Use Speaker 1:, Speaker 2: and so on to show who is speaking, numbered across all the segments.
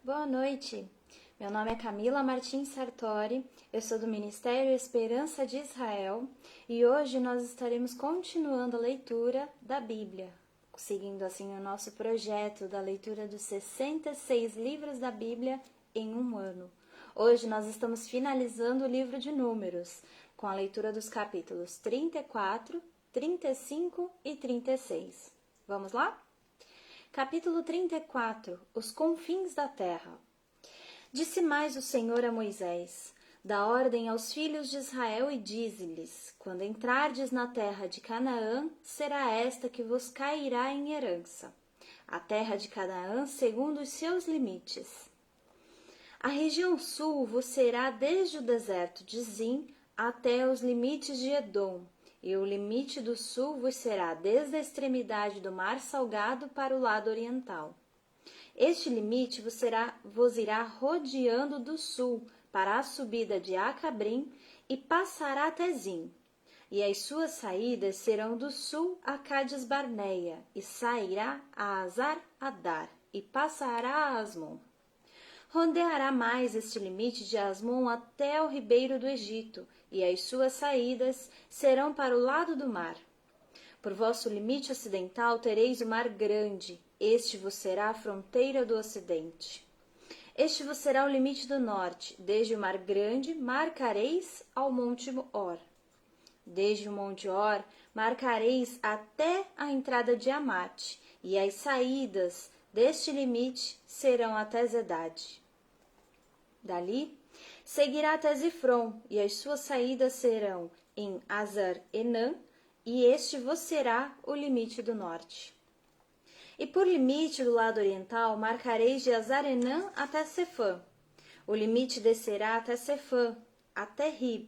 Speaker 1: Boa noite, meu nome é Camila Martins Sartori, eu sou do Ministério Esperança de Israel e hoje nós estaremos continuando a leitura da Bíblia, seguindo assim o nosso projeto da leitura dos 66 livros da Bíblia em um ano. Hoje nós estamos finalizando o livro de Números, com a leitura dos capítulos 34, 35 e 36. Vamos lá? Capítulo 34. Os confins da terra. Disse mais o Senhor a Moisés: dá ordem aos filhos de Israel e dize-lhes: quando entrardes na terra de Canaã, será esta que vos cairá em herança, a terra de Canaã segundo os seus limites. A região sul vos será desde o deserto de Zim até os limites de Edom, e o limite do sul vos será desde a extremidade do mar salgado para o lado oriental. Este limite vos irá rodeando do sul para a subida de Acabrim e passará até Zim. E as suas saídas serão do sul a Cades Barneia, e sairá a Azar Adar, e passará a Asmon. Rodeará mais este limite de Asmon até o ribeiro do Egito, e as suas saídas serão para o lado do mar. Por vosso limite ocidental tereis o mar grande, este vos será a fronteira do ocidente. Este vos será o limite do norte, desde o mar grande marcareis ao monte Or. Desde o monte Or marcareis até a entrada de Amate, e as saídas deste limite serão até Zedade. Dali, seguirá até Zifron, e as suas saídas serão em Azar-Enã, e este vos será o limite do norte. E por limite do lado oriental, marcareis de Azar-Enã até Sefã. O limite descerá até Sefã,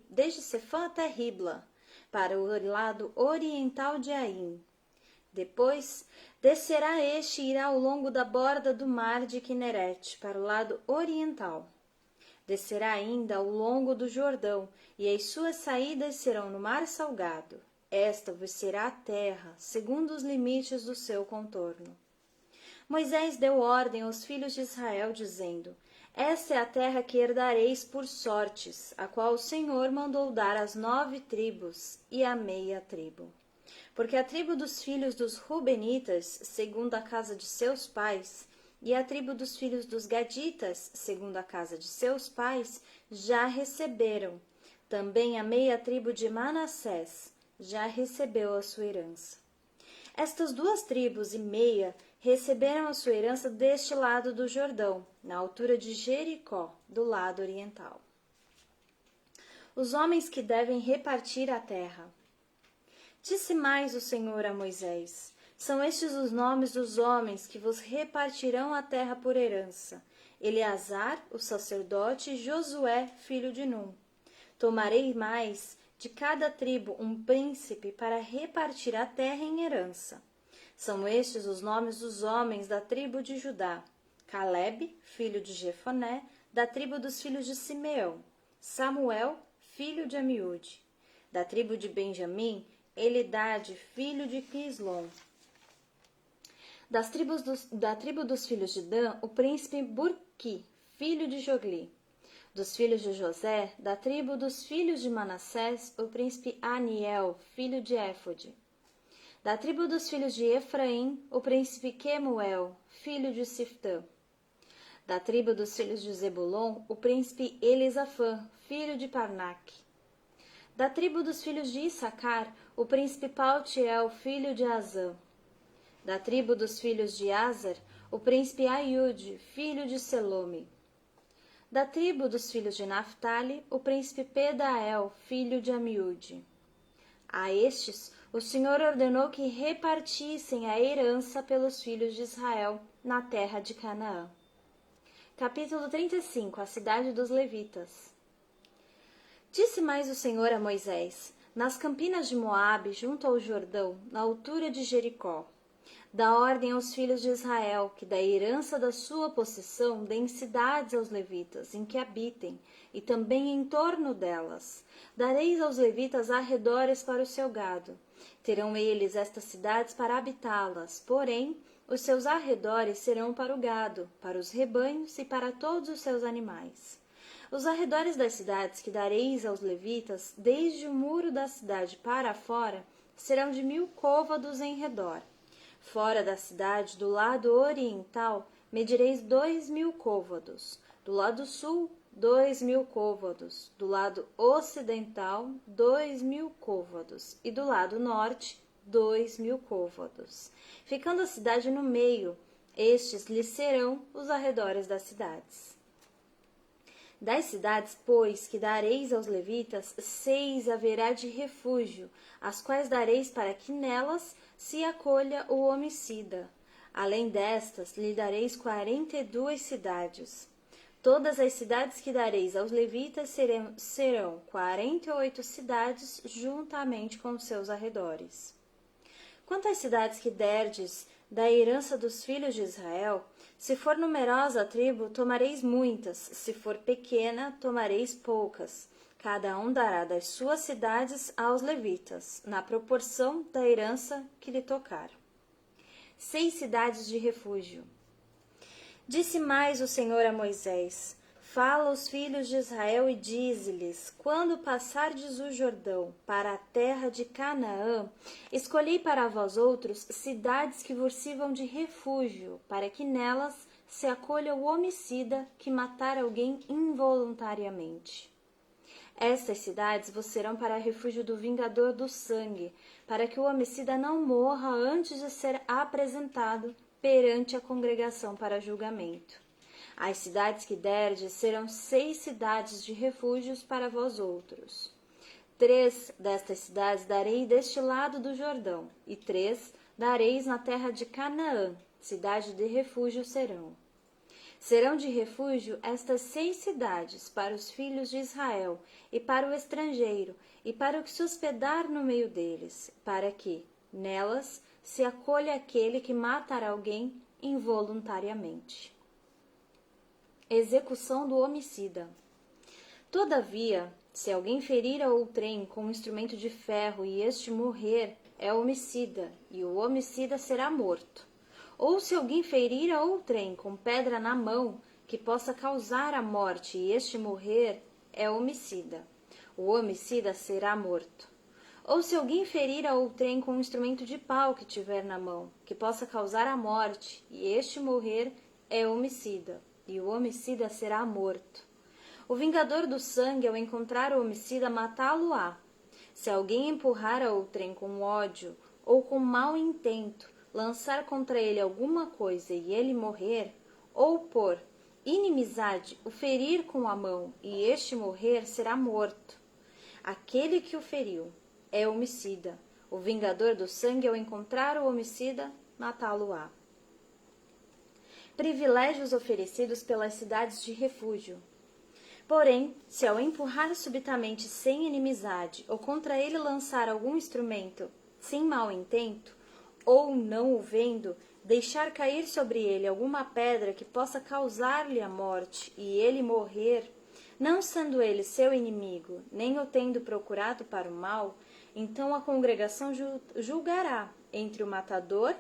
Speaker 1: desde Sefã até Ribla, para o lado oriental de Aim. Depois, descerá este e irá ao longo da borda do mar de Quinerete, para o lado oriental. Descerá ainda ao longo do Jordão, e as suas saídas serão no mar salgado. Esta vos será a terra, segundo os limites do seu contorno. Moisés deu ordem aos filhos de Israel, dizendo: esta é a terra que herdareis por sortes, a qual o Senhor mandou dar às 9 tribos e à meia tribo. Porque a tribo dos filhos dos Rubenitas, segundo a casa de seus pais, e a tribo dos filhos dos Gaditas, segundo a casa de seus pais, já receberam. Também a meia tribo de Manassés já recebeu a sua herança. Estas 2 tribos e meia receberam a sua herança deste lado do Jordão, na altura de Jericó, do lado oriental. Os homens que devem repartir a terra. Disse mais o Senhor a Moisés: são estes os nomes dos homens que vos repartirão a terra por herança: Eleazar, o sacerdote, e Josué, filho de Num. Tomarei mais de cada tribo um príncipe para repartir a terra em herança. São estes os nomes dos homens da tribo de Judá: Calebe, filho de Jefoné, da tribo dos filhos de Simeão; Samuel, filho de Amiúde. Da tribo de Benjamim, Elidade, filho de Quislom. Da tribo dos filhos de Dan, o príncipe Burqui, filho de Jogli. Dos filhos de José, da tribo dos filhos de Manassés, o príncipe Aniel, filho de Éfode. Da tribo dos filhos de Efraim, o príncipe Quemuel, filho de Siftã. Da tribo dos filhos de Zebulon, o príncipe Elisafã, filho de Parnaque. Da tribo dos filhos de Issacar, o príncipe Paltiel, filho de Azã. Da tribo dos filhos de Azer, o príncipe Aiude, filho de Selome. Da tribo dos filhos de Naphtali, o príncipe Pedael, filho de Amiúde. A estes, o Senhor ordenou que repartissem a herança pelos filhos de Israel na terra de Canaã. Capítulo 35. A cidade dos Levitas. Disse mais o Senhor a Moisés: nas campinas de Moabe, junto ao Jordão, na altura de Jericó, dá ordem aos filhos de Israel que da herança da sua possessão deem cidades aos levitas, em que habitem, e também em torno delas. Dareis aos levitas arredores para o seu gado. Terão eles estas cidades para habitá-las, porém Os seus arredores serão para o gado, para os rebanhos e para todos os seus animais. Os arredores das cidades que dareis aos levitas, desde o muro da cidade para fora, serão de 1000 côvados em redor. Fora da cidade, do lado oriental, medireis 2000 côvados. Do lado sul, 2000 côvados. Do lado ocidental, 2000 côvados. E do lado norte, 2000 côvados. Ficando a cidade no meio, estes lhes serão os arredores das cidades. Das cidades, pois, que dareis aos levitas, 6 haverá de refúgio, as quais dareis para que nelas se acolha o homicida. Além destas, lhe dareis 42 cidades. Todas as cidades que dareis aos levitas serão 48 cidades, juntamente com seus arredores. Quanto às cidades que derdes da herança dos filhos de Israel, se for numerosa a tribo, tomareis muitas, se for pequena, tomareis poucas. Cada um dará das suas cidades aos levitas, na proporção da herança que lhe tocar. 6 cidades de refúgio. Disse mais o Senhor a Moisés: Fala aos filhos de Israel e dize-lhes: Quando passardes o Jordão para a terra de Canaã, escolhi para vós outros cidades que vos sirvam de refúgio, para que nelas se acolha o homicida que matar alguém involuntariamente. Estas cidades vos serão para refúgio do vingador do sangue, para que o homicida não morra antes de ser apresentado perante a congregação para julgamento. As cidades que derdes serão 6 cidades de refúgios para vós outros. 3 destas cidades darei deste lado do Jordão, e 3 dareis na terra de Canaã, cidade de refúgio serão. Serão de refúgio estas 6 cidades para os filhos de Israel, e para o estrangeiro, e para o que se hospedar no meio deles, para que, nelas, se acolha aquele que matar alguém involuntariamente. Execução do homicida. Todavia, se alguém ferir a outrem com um instrumento de ferro e este morrer, é homicida, e o homicida será morto. Ou se alguém ferir a outrem com pedra na mão, que possa causar a morte, e este morrer, é homicida. O homicida será morto. Ou se alguém ferir a outrem com um instrumento de pau que tiver na mão, que possa causar a morte, e este morrer, é homicida, e o homicida será morto. O vingador do sangue, ao encontrar o homicida, matá-lo-á. Se alguém empurrar a outrem com ódio ou com mau intento, lançar contra ele alguma coisa e ele morrer, ou por inimizade o ferir com a mão e este morrer, será morto. Aquele que o feriu é homicida. O vingador do sangue, ao encontrar o homicida, matá-lo-á. Privilégios oferecidos pelas cidades de refúgio. Porém, se ao empurrar subitamente sem inimizade, ou contra ele lançar algum instrumento sem mau intento, ou não o vendo, deixar cair sobre ele alguma pedra que possa causar-lhe a morte, e ele morrer, não sendo ele seu inimigo, nem o tendo procurado para o mal, então a congregação julgará entre o matador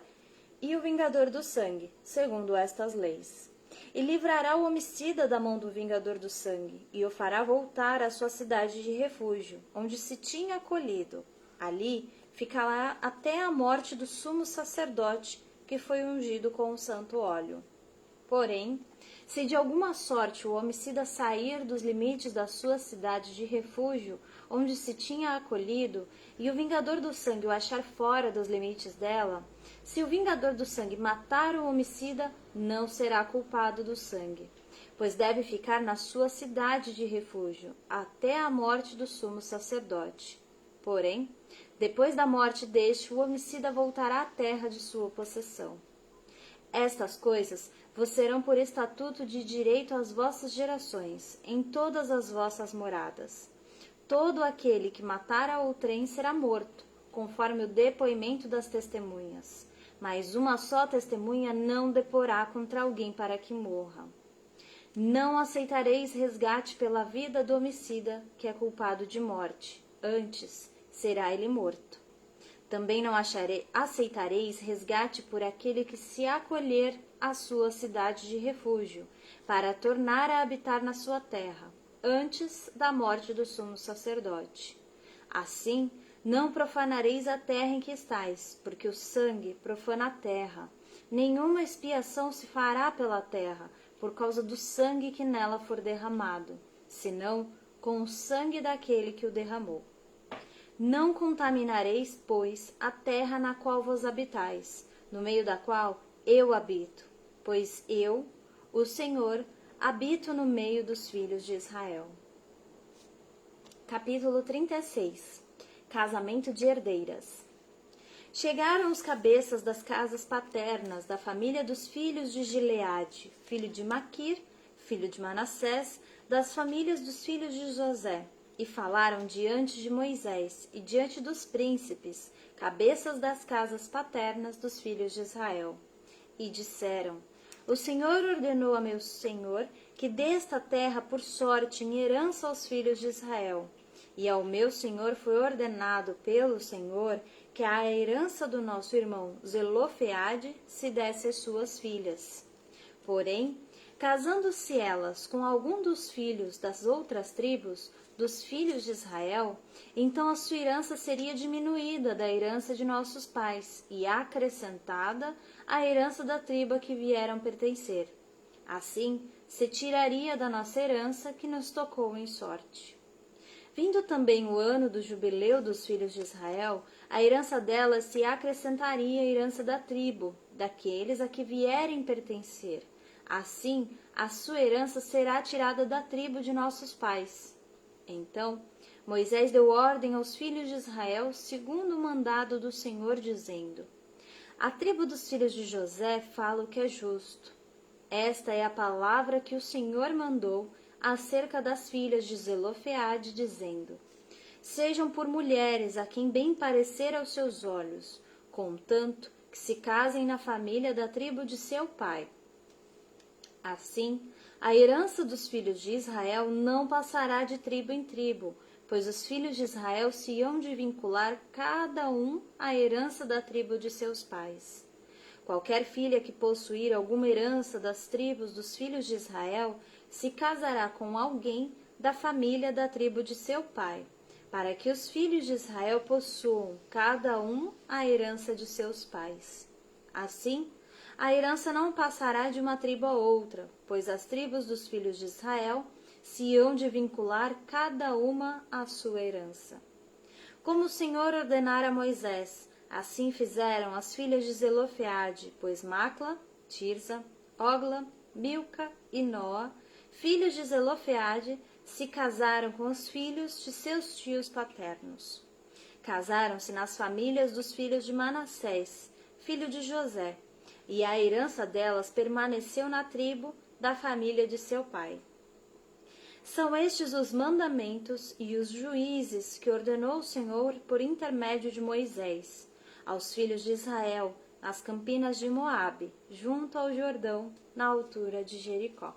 Speaker 1: e o vingador do sangue, segundo estas leis. E livrará o homicida da mão do vingador do sangue, e o fará voltar à sua cidade de refúgio, onde se tinha acolhido. Ali ficará até a morte do sumo sacerdote, que foi ungido com o santo óleo. Porém, se de alguma sorte o homicida sair dos limites da sua cidade de refúgio, onde se tinha acolhido, e o vingador do sangue o achar fora dos limites dela, se o vingador do sangue matar o homicida, não será culpado do sangue, pois deve ficar na sua cidade de refúgio, até a morte do sumo sacerdote. Porém, depois da morte deste, o homicida voltará à terra de sua possessão. Estas coisas vos serão por estatuto de direito às vossas gerações, em todas as vossas moradas. Todo aquele que matar a outrem será morto, conforme o depoimento das testemunhas. Mas uma só testemunha não deporá contra alguém para que morra. Não aceitareis resgate pela vida do homicida, que é culpado de morte. Antes, será ele morto. Também não aceitareis resgate por aquele que se acolher à sua cidade de refúgio, para tornar a habitar na sua terra, antes da morte do sumo sacerdote. Assim, não profanareis a terra em que estais, porque o sangue profana a terra. Nenhuma expiação se fará pela terra, por causa do sangue que nela for derramado, senão com o sangue daquele que o derramou. Não contaminareis, pois, a terra na qual vos habitais, no meio da qual eu habito, pois eu, o Senhor, habito no meio dos filhos de Israel. Capítulo 36. Casamento de herdeiras. Chegaram os cabeças das casas paternas da família dos filhos de Gileade, filho de Maquir, filho de Manassés, das famílias dos filhos de José, e falaram diante de Moisés e diante dos príncipes, cabeças das casas paternas dos filhos de Israel. E disseram: O Senhor ordenou a meu senhor que dê esta terra por sorte em herança aos filhos de Israel. E ao meu senhor foi ordenado pelo Senhor que a herança do nosso irmão Zelofeade se desse às suas filhas. Porém, casando-se elas com algum dos filhos das outras tribos, dos filhos de Israel, então a sua herança seria diminuída da herança de nossos pais e acrescentada à herança da tribo a que vieram pertencer. Assim, se tiraria da nossa herança que nos tocou em sorte. Vindo também o ano do jubileu dos filhos de Israel, a herança delas se acrescentaria à herança da tribo, daqueles a que vierem pertencer. Assim, a sua herança será tirada da tribo de nossos pais. Então, Moisés deu ordem aos filhos de Israel, segundo o mandado do Senhor, dizendo: A tribo dos filhos de José fala o que é justo. Esta é a palavra que o Senhor mandou acerca das filhas de Zelofeade, dizendo: Sejam por mulheres a quem bem parecer aos seus olhos, contanto que se casem na família da tribo de seu pai. Assim, a herança dos filhos de Israel não passará de tribo em tribo, pois os filhos de Israel se hão de vincular cada um à herança da tribo de seus pais. Qualquer filha que possuir alguma herança das tribos dos filhos de Israel se casará com alguém da família da tribo de seu pai, para que os filhos de Israel possuam cada um a herança de seus pais. Assim, a herança não passará de uma tribo a outra, pois as tribos dos filhos de Israel se hão de vincular cada uma à sua herança. Como o Senhor ordenara a Moisés, assim fizeram as filhas de Zelofeade, pois Macla, Tirza, Ogla, Milca e Noa, filhos de Zelofeade, se casaram com os filhos de seus tios paternos. Casaram-se nas famílias dos filhos de Manassés, filho de José, e a herança delas permaneceu na tribo da família de seu pai. São estes os mandamentos e os juízes que ordenou o Senhor por intermédio de Moisés, aos filhos de Israel, nas campinas de Moabe, junto ao Jordão, na altura de Jericó.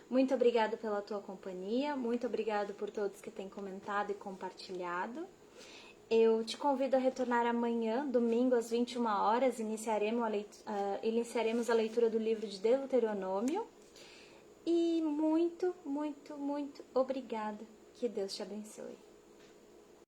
Speaker 1: Muito obrigada pela tua companhia, muito obrigado por todos que têm comentado e compartilhado. Eu te convido a retornar amanhã, domingo, às 21 horas, iniciaremos a leitura do livro de Deuteronômio. E muito, muito, muito obrigada. Que Deus te abençoe.